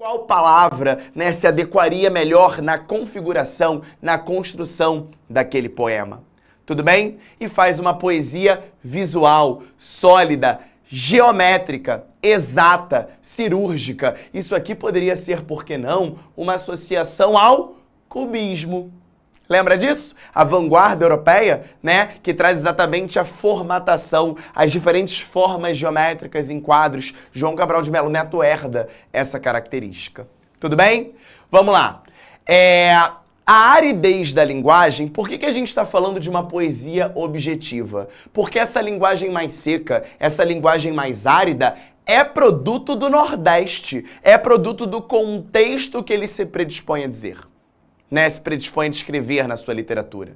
Qual palavra, né, se adequaria melhor na configuração, na construção daquele poema? Tudo bem? E faz uma poesia visual, sólida, geométrica, exata, cirúrgica. Isso aqui poderia ser, por que não, uma associação ao cubismo. Lembra disso? A vanguarda europeia, né, que traz exatamente a formatação, as diferentes formas geométricas em quadros. João Cabral de Melo Neto herda essa característica. Tudo bem? Vamos lá. A aridez da linguagem, por que a gente está falando de uma poesia objetiva? Porque essa linguagem mais seca, essa linguagem mais árida, é produto do Nordeste, é produto do contexto que ele se predispõe a dizer. Né, se predispõe a descrever na sua literatura.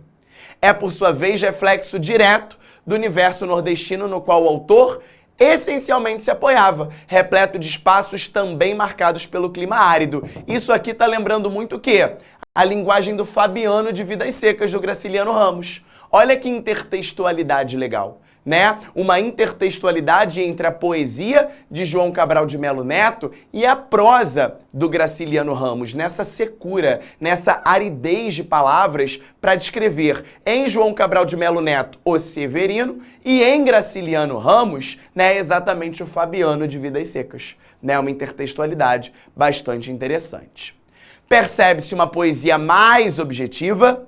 É, por sua vez, reflexo direto do universo nordestino no qual o autor essencialmente se apoiava, repleto de espaços também marcados pelo clima árido. Isso aqui está lembrando muito o quê? A linguagem do Fabiano de Vidas Secas, do Graciliano Ramos. Olha que intertextualidade legal, né? Uma intertextualidade entre a poesia de João Cabral de Melo Neto e a prosa do Graciliano Ramos, nessa secura, nessa aridez de palavras para descrever em João Cabral de Melo Neto o Severino e em Graciliano Ramos, né, exatamente o Fabiano de Vidas Secas, né? Uma intertextualidade bastante interessante. Percebe-se uma poesia mais objetiva,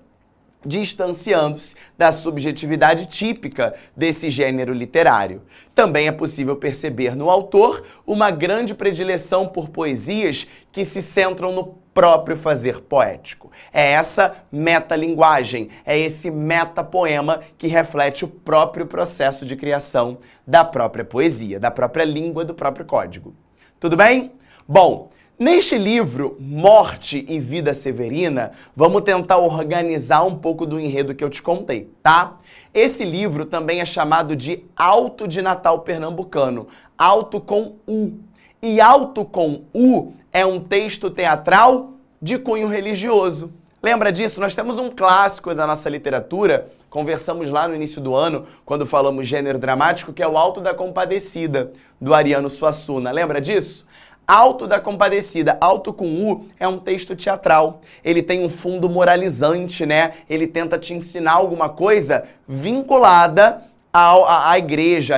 distanciando-se da subjetividade típica desse gênero literário. Também é possível perceber no autor uma grande predileção por poesias que se centram no próprio fazer poético. É essa metalinguagem, é esse metapoema que reflete o próprio processo de criação da própria poesia, da própria língua, do próprio código. Tudo bem? Bom, neste livro, Morte e Vida Severina, vamos tentar organizar um pouco do enredo que eu te contei, tá? Esse livro também é chamado de Auto de Natal Pernambucano, auto com U. E auto com U é um texto teatral de cunho religioso. Lembra disso? Nós temos um clássico da nossa literatura, conversamos lá no início do ano, quando falamos gênero dramático, que é o Auto da Compadecida, do Ariano Suassuna. Lembra disso? Auto da Compadecida, auto com U, é um texto teatral. Ele tem um fundo moralizante, né? Ele tenta te ensinar alguma coisa vinculada à igreja,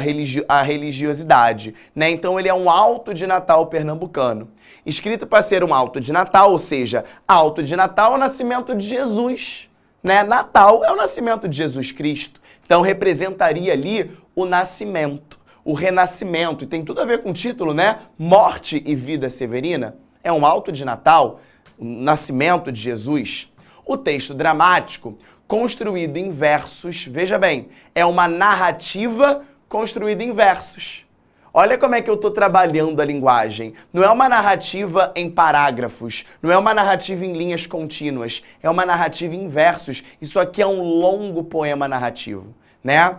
à religiosidade, né? Então ele é um auto de Natal pernambucano. Escrito para ser um auto de Natal, ou seja, auto de Natal é o nascimento de Jesus, né? Natal é o nascimento de Jesus Cristo. Então representaria ali o nascimento, o renascimento, e tem tudo a ver com o título, né? Morte e Vida Severina. É um auto de Natal, o nascimento de Jesus. O texto dramático, construído em versos, veja bem, é uma narrativa construída em versos. Olha como é que eu estou trabalhando a linguagem. Não é uma narrativa em parágrafos, não é uma narrativa em linhas contínuas, é uma narrativa em versos. Isso aqui é um longo poema narrativo, né?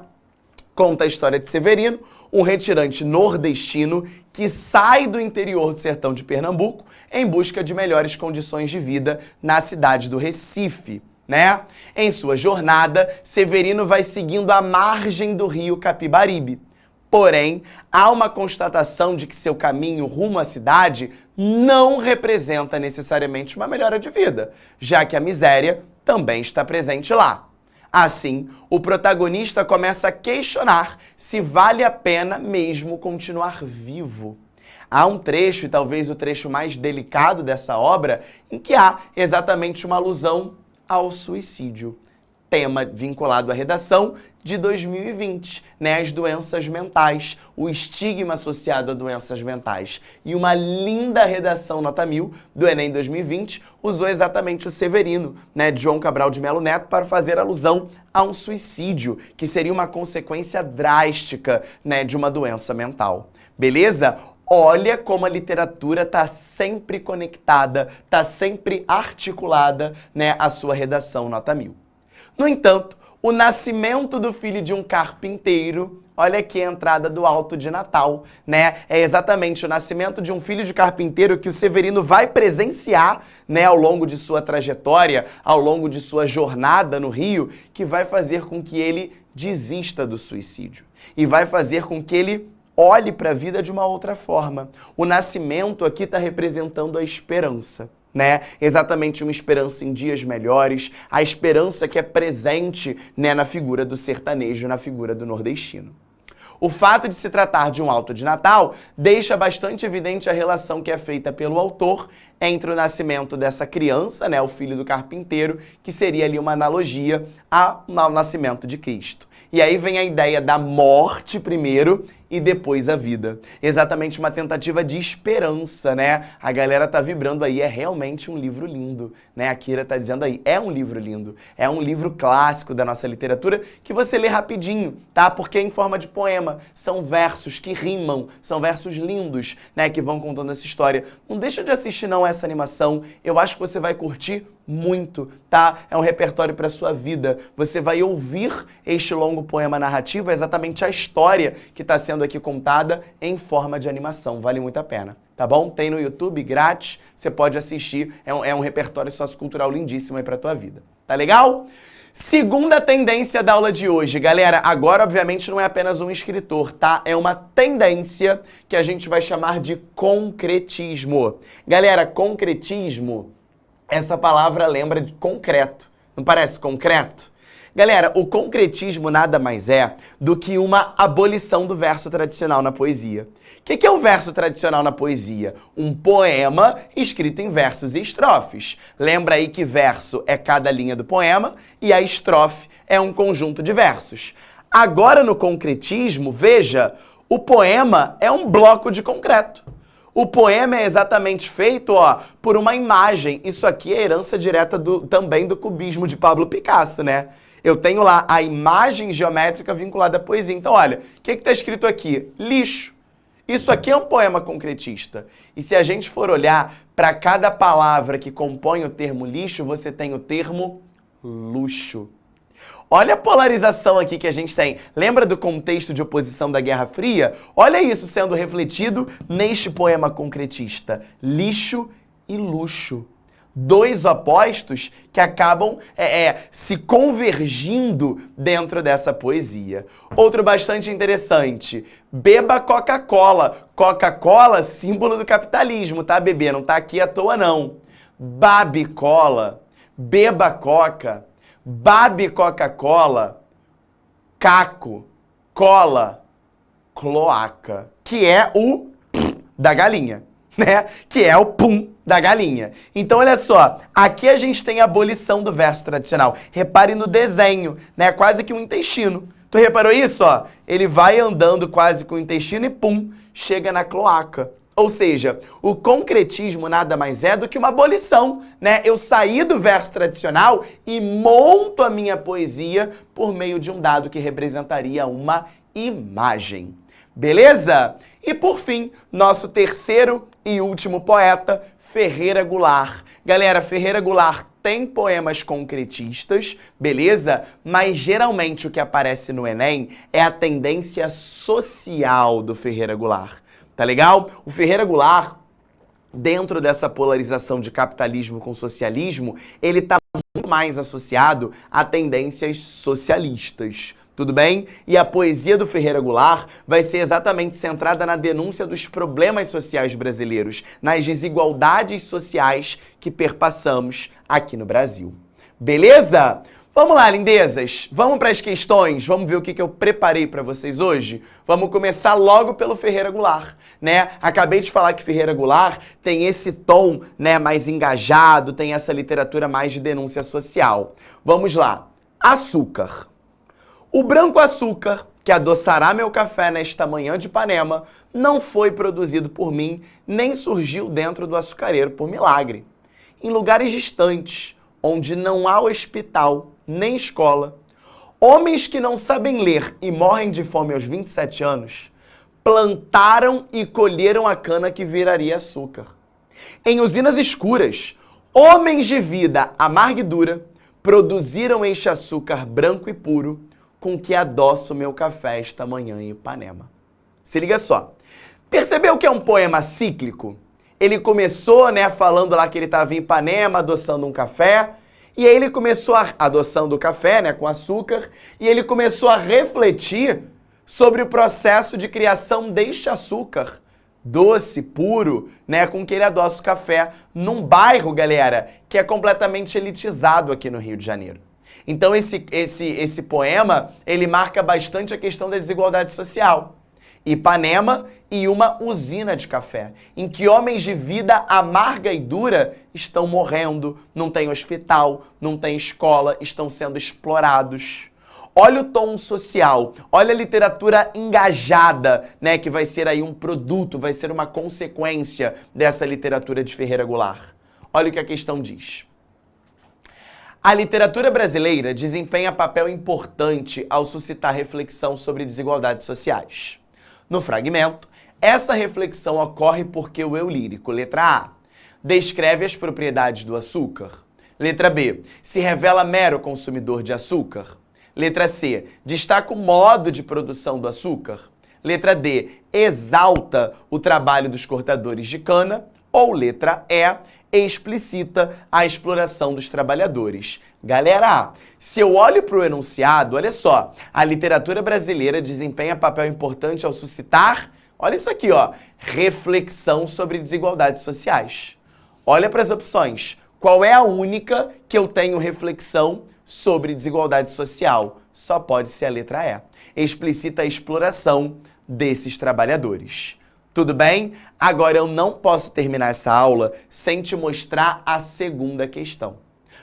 Conta a história de Severino, um retirante nordestino que sai do interior do sertão de Pernambuco em busca de melhores condições de vida na cidade do Recife, né? Em sua jornada, Severino vai seguindo a margem do rio Capibaribe. Porém, há uma constatação de que seu caminho rumo à cidade não representa necessariamente uma melhora de vida, já que a miséria também está presente lá. Assim, o protagonista começa a questionar se vale a pena mesmo continuar vivo. Há um trecho, e talvez o trecho mais delicado dessa obra, em que há exatamente uma alusão ao suicídio. Tema vinculado à redação de 2020, né? As doenças mentais, o estigma associado a doenças mentais. E uma linda redação nota 1000 do Enem 2020 usou exatamente o Severino, né, de João Cabral de Melo Neto, para fazer alusão a um suicídio, que seria uma consequência drástica, né, de uma doença mental. Beleza? Olha como a literatura está sempre conectada, está sempre articulada, né, à sua redação nota 1000. No entanto, o nascimento do filho de um carpinteiro, olha aqui a entrada do Auto de Natal, né? É exatamente o nascimento de um filho de carpinteiro que o Severino vai presenciar, né, ao longo de sua trajetória, ao longo de sua jornada no Rio, que vai fazer com que ele desista do suicídio e vai fazer com que ele olhe para a vida de uma outra forma. O nascimento aqui está representando a esperança, né? Exatamente uma esperança em dias melhores, a esperança que é presente, né, na figura do sertanejo, na figura do nordestino. O fato de se tratar de um auto de Natal deixa bastante evidente a relação que é feita pelo autor entre o nascimento dessa criança, né, o filho do carpinteiro, que seria ali uma analogia ao nascimento de Cristo. E aí vem a ideia da morte primeiro e depois a vida. Exatamente uma tentativa de esperança, né? A galera tá vibrando aí, é realmente um livro lindo, né? A Kira tá dizendo aí, é um livro lindo. É um livro clássico da nossa literatura que você lê rapidinho, tá? Porque é em forma de poema. São versos que rimam, são versos lindos, né? Que vão contando essa história. Não deixa de assistir não essa animação. Eu acho que você vai curtir muito, tá? É um repertório para sua vida. Você vai ouvir este longo poema narrativo, é exatamente a história que está sendo aqui contada em forma de animação. Vale muito a pena, tá bom? Tem no YouTube, grátis, você pode assistir. É um repertório sociocultural lindíssimo aí para tua vida. Tá legal? Segunda tendência da aula de hoje, galera. Agora, obviamente, não é apenas um escritor, tá? É uma tendência que a gente vai chamar de concretismo. Galera, concretismo, essa palavra lembra de concreto. Não parece concreto? Galera, o concretismo nada mais é do que uma abolição do verso tradicional na poesia. O que é o verso tradicional na poesia? Um poema escrito em versos e estrofes. Lembra aí que verso é cada linha do poema e a estrofe é um conjunto de versos. Agora no concretismo, veja, o poema é um bloco de concreto. O poema é exatamente feito, ó, por uma imagem. Isso aqui é herança direta também do cubismo de Pablo Picasso, né? Eu tenho lá a imagem geométrica vinculada à poesia. Então, olha, o que está escrito aqui? Lixo. Isso aqui é um poema concretista. E se a gente for olhar para cada palavra que compõe o termo lixo, você tem o termo luxo. Olha a polarização aqui que a gente tem. Lembra do contexto de oposição da Guerra Fria? Olha isso sendo refletido neste poema concretista. Lixo e luxo. Dois opostos que acabam se convergindo dentro dessa poesia. Outro bastante interessante. Beba Coca-Cola. Coca-Cola, símbolo do capitalismo, tá, bebê? Não tá aqui à toa, não. Babe cola. Beba Coca. Babe Coca-Cola. Caco. Cola. Cloaca. Que é o da galinha, né? Que é o pum da galinha. Então, olha só, aqui a gente tem a abolição do verso tradicional. Repare no desenho, né? Quase que um intestino. Tu reparou isso, ó? Ele vai andando quase com o intestino e pum, chega na cloaca. Ou seja, o concretismo nada mais é do que uma abolição, né? Eu saí do verso tradicional e monto a minha poesia por meio de um dado que representaria uma imagem. Beleza? E por fim, nosso terceiro e último poeta, Ferreira Goulart. Galera, Ferreira Goulart tem poemas concretistas, beleza? Mas geralmente o que aparece no Enem é a tendência social do Ferreira Goulart. Tá legal? O Ferreira Goulart, dentro dessa polarização de capitalismo com socialismo, ele está muito mais associado a tendências socialistas. Tudo bem? E a poesia do Ferreira Goulart vai ser exatamente centrada na denúncia dos problemas sociais brasileiros, nas desigualdades sociais que perpassamos aqui no Brasil. Beleza? Vamos lá, lindezas. Vamos para as questões. Vamos ver o que eu preparei para vocês hoje? Vamos começar logo pelo Ferreira Goulart, né? Acabei de falar que Ferreira Goulart tem esse tom, né, mais engajado, tem essa literatura mais de denúncia social. Vamos lá. Açúcar. O branco açúcar, que adoçará meu café nesta manhã de Ipanema, não foi produzido por mim, nem surgiu dentro do açucareiro por milagre. Em lugares distantes, onde não há hospital nem escola, homens que não sabem ler e morrem de fome aos 27 anos, plantaram e colheram a cana que viraria açúcar. Em usinas escuras, homens de vida amarga e dura produziram este açúcar branco e puro, com que adoço meu café esta manhã em Ipanema. Se liga só. Percebeu que é um poema cíclico? Ele começou, né, falando lá que ele estava em Ipanema, adoçando um café, e aí ele começou adoçando o café, né, com açúcar, e ele começou a refletir sobre o processo de criação deste açúcar doce, puro, né, com que ele adoça o café, num bairro, galera, que é completamente elitizado aqui no Rio de Janeiro. Então esse poema, ele marca bastante a questão da desigualdade social. Ipanema e uma usina de café, em que homens de vida amarga e dura estão morrendo, não tem hospital, não tem escola, estão sendo explorados. Olha o tom social, olha a literatura engajada, né, que vai ser aí um produto, vai ser uma consequência dessa literatura de Ferreira Goulart. Olha o que a questão diz. A literatura brasileira desempenha papel importante ao suscitar reflexão sobre desigualdades sociais. No fragmento, essa reflexão ocorre porque o eu lírico, letra A, descreve as propriedades do açúcar. Letra B, se revela mero consumidor de açúcar. Letra C, destaca o modo de produção do açúcar. Letra D, exalta o trabalho dos cortadores de cana. Ou letra E, explicita a exploração dos trabalhadores. Galera, se eu olho para o enunciado, olha só, a literatura brasileira desempenha papel importante ao suscitar, olha isso aqui, ó, reflexão sobre desigualdades sociais. Olha para as opções. Qual é a única que eu tenho reflexão sobre desigualdade social? Só pode ser a letra E. Explicita a exploração desses trabalhadores. Tudo bem? Agora eu não posso terminar essa aula sem te mostrar a segunda questão.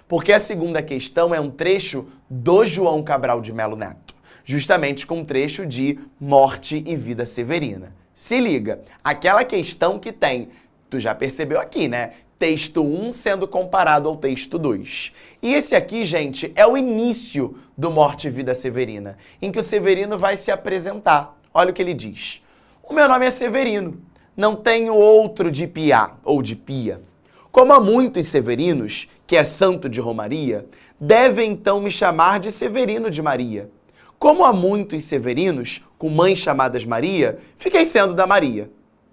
Porque a segunda questão é um trecho do João Cabral de Melo Neto, justamente com um trecho de Morte e Vida Severina. Se liga, aquela questão que tem, tu já percebeu aqui, né? Texto 1 sendo comparado ao texto 2. E esse aqui, gente, é o início do Morte e Vida Severina, em que o Severino vai se apresentar. Olha o que ele diz. O meu nome é Severino, não tenho outro de Piá ou de Pia. Como há muitos Severinos, que é santo de Romaria, devem então me chamar de Severino de Maria. Como há muitos Severinos, com mães chamadas Maria, fiquei sendo da Maria.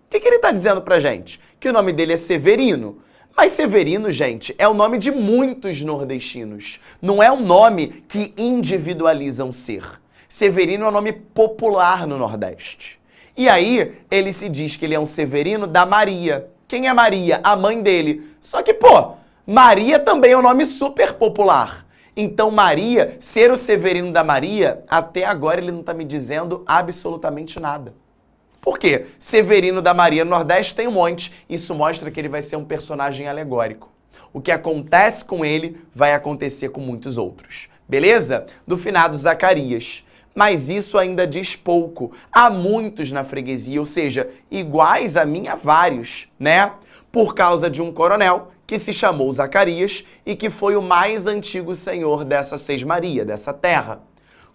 O que ele está dizendo pra gente? Que o nome dele é Severino. Mas Severino, gente, é o nome de muitos nordestinos. Não é um nome que individualiza um ser. Severino é um nome popular no Nordeste. E aí, ele se diz que ele é um Severino da Maria. Quem é Maria? A mãe dele. Só que, pô, Maria também é um nome super popular. Então, Maria, ser o Severino da Maria, até agora ele não está me dizendo absolutamente nada. Por quê? Severino da Maria no Nordeste tem um monte. Isso mostra que ele vai ser um personagem alegórico. O que acontece com ele vai acontecer com muitos outros. Beleza? Do finado Zacarias. Mas isso ainda diz pouco. Há muitos na freguesia, ou seja, iguais a mim há vários, né? Por causa de um coronel que se chamou Zacarias e que foi o mais antigo senhor dessa sesmaria, dessa terra.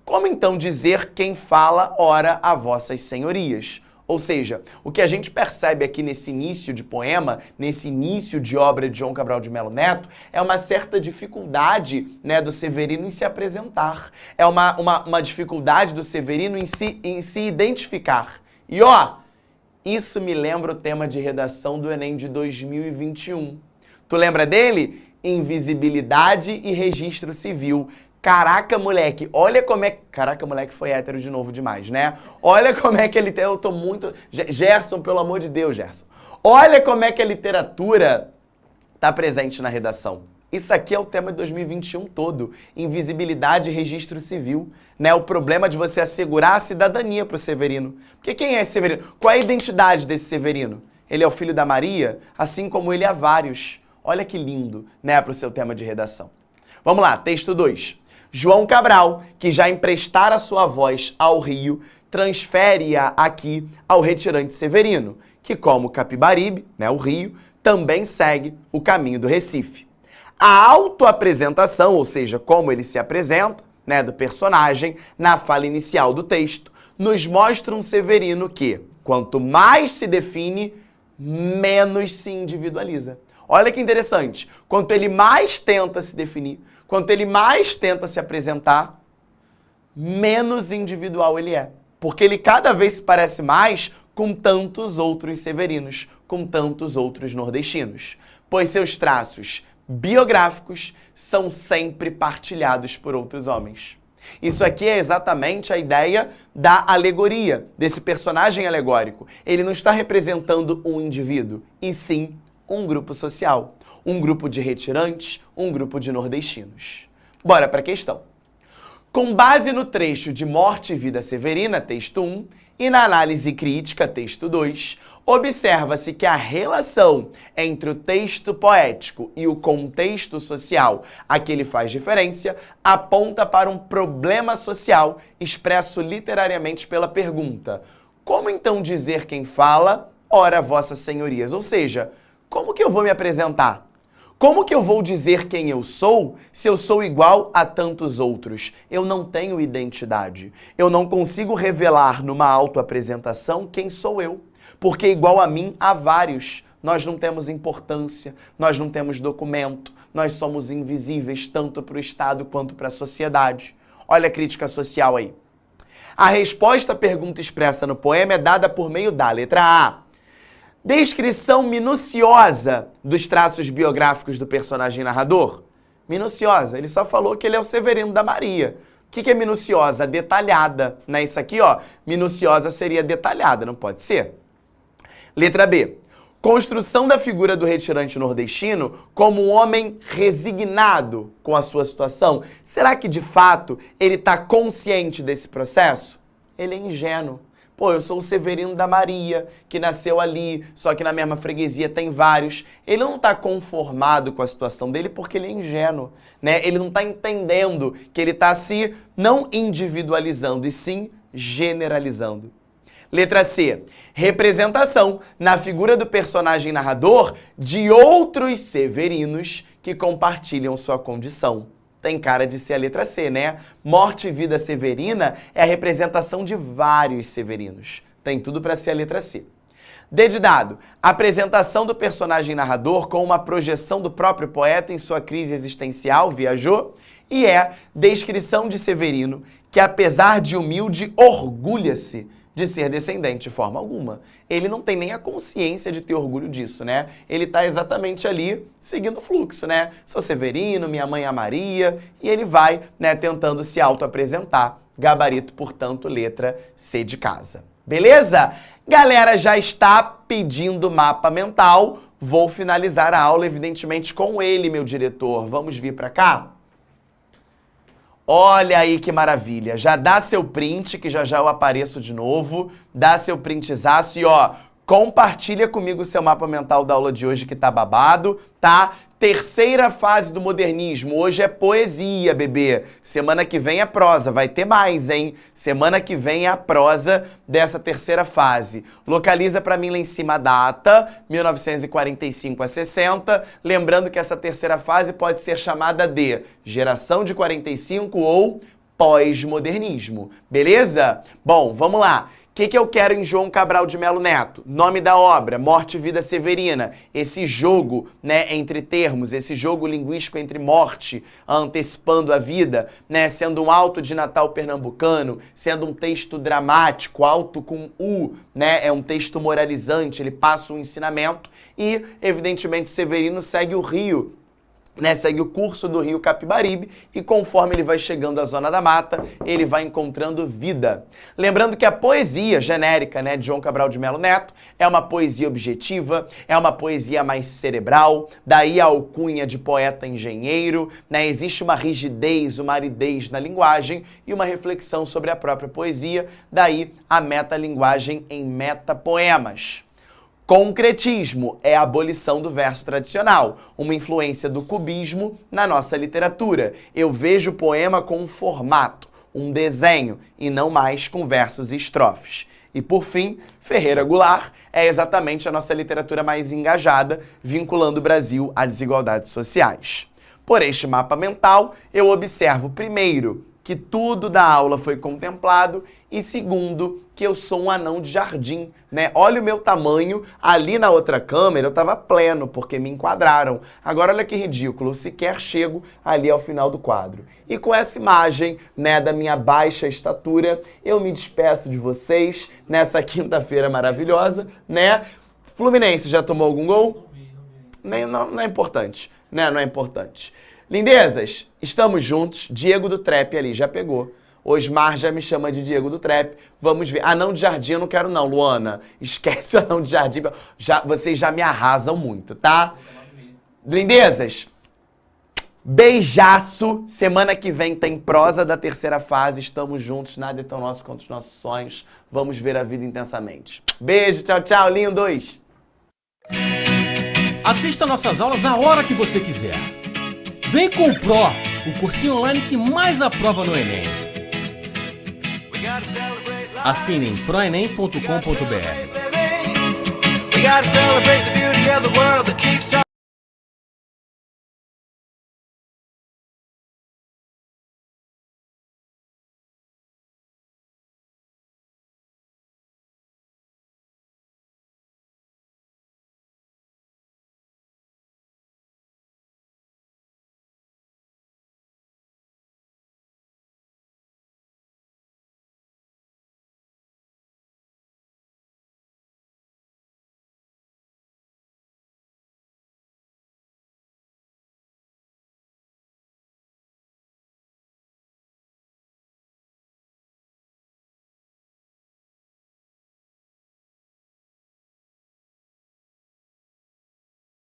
Como então dizer quem fala, ora, a vossas senhorias? Ou seja, o que a gente percebe aqui nesse início de poema, nesse início de obra de João Cabral de Melo Neto, é uma certa dificuldade, né, do Severino em se apresentar. É uma dificuldade do Severino em se identificar. E ó, isso me lembra o tema de redação do Enem de 2021. Tu lembra dele? Invisibilidade e registro civil. Caraca, moleque, olha como é... Caraca, moleque foi hétero de novo demais, né? Olha como é que ele... Eu tô muito... Gerson, pelo amor de Deus, Gerson. Olha como é que a literatura tá presente na redação. Isso aqui é o tema de 2021 todo. Invisibilidade e registro civil, né? O problema de você assegurar a cidadania pro Severino. Porque quem é esse Severino? Qual é a identidade desse Severino? Ele é o filho da Maria, assim como ele há vários. Olha que lindo, né, pro seu tema de redação. Vamos lá, texto 2. João Cabral, que já emprestara sua voz ao Rio, transfere-a aqui ao retirante Severino, que como Capibaribe, né, o Rio, também segue o caminho do Recife. A autoapresentação, ou seja, como ele se apresenta, né, do personagem, na fala inicial do texto, nos mostra um Severino que, quanto mais se define, menos se individualiza. Olha que interessante. Quanto ele mais tenta se definir, quanto ele mais tenta se apresentar, menos individual ele é. Porque ele cada vez se parece mais com tantos outros severinos, com tantos outros nordestinos. Pois seus traços biográficos são sempre partilhados por outros homens. Isso aqui é exatamente a ideia da alegoria, desse personagem alegórico. Ele não está representando um indivíduo, e sim um grupo social. Um grupo de retirantes, um grupo de nordestinos. Bora para a questão. Com base no trecho de Morte e Vida Severina, texto 1, e na análise crítica, texto 2, observa-se que a relação entre o texto poético e o contexto social a que ele faz referência aponta para um problema social expresso literariamente pela pergunta: como então dizer quem fala, ora vossas senhorias? Ou seja, como que eu vou me apresentar? Como que eu vou dizer quem eu sou se eu sou igual a tantos outros? Eu não tenho identidade. Eu não consigo revelar numa autoapresentação quem sou eu. Porque igual a mim há vários. Nós não temos importância, nós não temos documento, nós somos invisíveis tanto para o Estado quanto para a sociedade. Olha a crítica social aí. A resposta à pergunta expressa no poema é dada por meio da letra A. Descrição minuciosa dos traços biográficos do personagem narrador. Minuciosa, ele só falou que ele é o Severino da Maria. O que é minuciosa? Detalhada. Não é isso aqui, ó? Minuciosa seria detalhada, não pode ser? Letra B. Construção da figura do retirante nordestino como um homem resignado com a sua situação. Será que, de fato, ele está consciente desse processo? Ele é ingênuo. Pô, eu sou o Severino da Maria, que nasceu ali, só que na mesma freguesia tem vários. Ele não está conformado com a situação dele porque ele é ingênuo, né? Ele não está entendendo que ele está se não individualizando, e sim generalizando. Letra C. Representação na figura do personagem narrador de outros severinos que compartilham sua condição. Tem cara de ser a letra C, né? Morte e Vida Severina é a representação de vários severinos. Tem tudo para ser a letra C. D de dado. Apresentação do personagem narrador com uma projeção do próprio poeta em sua crise existencial, viajou? E é descrição de Severino, que apesar de humilde, orgulha-se de ser descendente de forma alguma. Ele não tem nem a consciência de ter orgulho disso, né? Ele está exatamente ali seguindo o fluxo, né? Sou Severino, minha mãe é a Maria, e ele vai, né, tentando se auto-apresentar. Gabarito, portanto, letra C de casa. Beleza? Galera, já está pedindo mapa mental. Vou finalizar a aula, evidentemente, com ele, meu diretor. Vamos vir para cá? Olha aí que maravilha. Já dá seu print, que já já eu apareço de novo. Dá seu printzaço e, ó, compartilha comigo o seu mapa mental da aula de hoje que tá babado, tá? Terceira fase do modernismo. Hoje é poesia, bebê. Semana que vem é prosa. Vai ter mais, hein? Semana que vem é a prosa dessa terceira fase. Localiza pra mim lá em cima a data, 1945 a 60. Lembrando que essa terceira fase pode ser chamada de geração de 45 ou pós-modernismo. Beleza? Bom, vamos lá. O que eu quero em João Cabral de Melo Neto? Nome da obra, Morte e Vida Severina. Esse jogo, né, entre termos, esse jogo linguístico entre morte, antecipando a vida, né, sendo um alto de Natal pernambucano, sendo um texto dramático, alto com U, né, é um texto moralizante, ele passa um ensinamento e, evidentemente, Severino segue o rio, né, segue o curso do rio Capibaribe e conforme ele vai chegando à Zona da Mata, ele vai encontrando vida. Lembrando que a poesia genérica, né, de João Cabral de Melo Neto é uma poesia objetiva, é uma poesia mais cerebral, daí a alcunha de poeta engenheiro, né, existe uma rigidez, uma aridez na linguagem e uma reflexão sobre a própria poesia, daí a metalinguagem em metapoemas. Concretismo é a abolição do verso tradicional, uma influência do cubismo na nossa literatura. Eu vejo o poema com um formato, um desenho, e não mais com versos e estrofes. E por fim, Ferreira Goulart é exatamente a nossa literatura mais engajada, vinculando o Brasil a desigualdades sociais. Por este mapa mental, eu observo, primeiro, que tudo da aula foi contemplado e, segundo, que eu sou um anão de jardim, né? Olha o meu tamanho, ali na outra câmera eu tava pleno, porque me enquadraram. Agora olha que ridículo, eu sequer chego ali ao final do quadro. E com essa imagem, né, da minha baixa estatura, eu me despeço de vocês nessa quinta-feira maravilhosa, né? Fluminense já tomou algum gol? Não é importante, né? Não é importante. Lindezas, estamos juntos. Diego do Trap ali, já pegou. Osmar já me chama de Diego do Trap. Vamos ver. Anão de Jardim eu não quero não, Luana. Esquece o Anão de Jardim. Vocês já me arrasam muito, tá? Lindezas, beijaço. Semana que vem tem prosa da terceira fase. Estamos juntos. Nada é tão nosso quanto os nossos sonhos. Vamos ver a vida intensamente. Beijo, tchau, tchau, lindos. Assista nossas aulas a hora que você quiser. Vem com o Pro, o cursinho online que mais aprova no Enem. Assine em proenem.com.br.